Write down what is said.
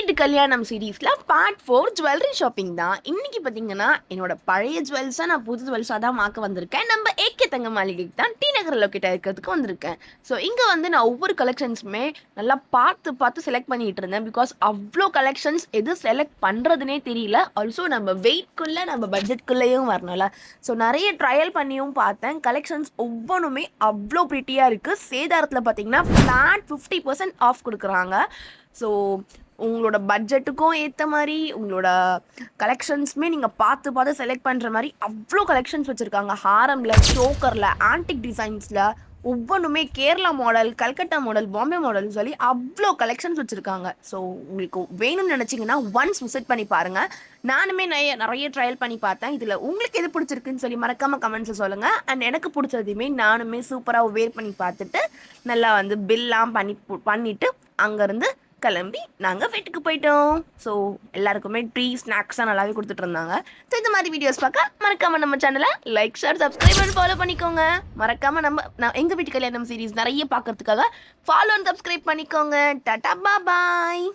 வீட்டு கல்யாணம் சீரீஸ்ல பார்ட் 4 ஜுவல்லரி ஷாப்பிங் தான். இன்னைக்கு பார்த்தீங்கன்னா என்னோட பழைய ஜுவல்ஸை நான் புது ஜுவல்ஸாக தான் மாக்க வந்திருக்கேன். நம்ம ஏகே தங்க மாளிகைக்கு தான் டி நகர் லொக்கேட் இருக்கிறதுக்கு வந்திருக்கேன். ஸோ இங்கே வந்து நான் ஒவ்வொரு கலெக்ஷன்ஸுமே நல்லா பார்த்து பார்த்து செலக்ட் பண்ணிட்டு இருந்தேன். பிகாஸ் அவ்வளோ கலெக்ஷன்ஸ் எது செலக்ட் பண்ணுறதுனே தெரியல. ஆல்சோ நம்ம வெயிட்குள்ளே நம்ம பட்ஜெட்குள்ளேயும் வரணும்ல. ஸோ நிறைய ட்ரையல் பண்ணியும் பார்த்தேன். கலெக்ஷன்ஸ் ஒவ்வொன்றுமே அவ்வளோ ப்ரிட்டியாக இருக்குது. சேதாரத்தில் பார்த்தீங்கன்னா ஃப்ளாட் 50% ஆஃப் கொடுக்குறாங்க. ஸோ உங்களோட பட்ஜெட்டுக்கும் ஏற்ற மாதிரி உங்களோட கலெக்ஷன்ஸுமே நீங்கள் பார்த்து பார்த்து செலக்ட் பண்ணுற மாதிரி அவ்வளோ கலெக்ஷன்ஸ் வச்சுருக்காங்க. ஹாரமில், சோக்கரில், ஆன்டிக் டிசைன்ஸில் ஒவ்வொன்றுமே Kerala model, Calcutta model, Bombay model சொல்லி அவ்வளோ கலெக்ஷன்ஸ் வச்சுருக்காங்க. ஸோ உங்களுக்கு வேணும்னு நினச்சிங்கன்னா ஒன்ஸ் விசிட் பண்ணி பாருங்கள். நானுமே நிறைய ட்ரையல் பண்ணி பார்த்தேன். இதில் உங்களுக்கு எது பிடிச்சிருக்குன்னு சொல்லி மறக்காமல் கமெண்ட்ஸில் சொல்லுங்கள். அண்ட் எனக்கு பிடிச்சதையுமே நானுமே சூப்பராக வேர் பண்ணி பார்த்துட்டு நல்லா வந்து பில்லாம் பண்ணிவிட்டு அங்கேருந்து கிளம்பி நாங்கள் வீட்டுக்கு போயிட்டோம். ஸோ எல்லாருக்குமே ட்ரீ ஸ்நாக்ஸாக நல்லாவே கொடுத்துட்டு இருந்தாங்க. ஸோ இந்த மாதிரி வீடியோஸ் பார்க்க மறக்காமல் நம்ம சேனலை like, share, subscribe and follow பண்ணிக்கோங்க. மறக்காமல் நான் எங்கள் வீட்டு கல்யாணம் சீரீஸ் நிறைய பார்க்கறதுக்காக ஃபாலோ அண்ட் சப்ஸ்கிரைப் பண்ணிக்கோங்க. டாடா பாய்.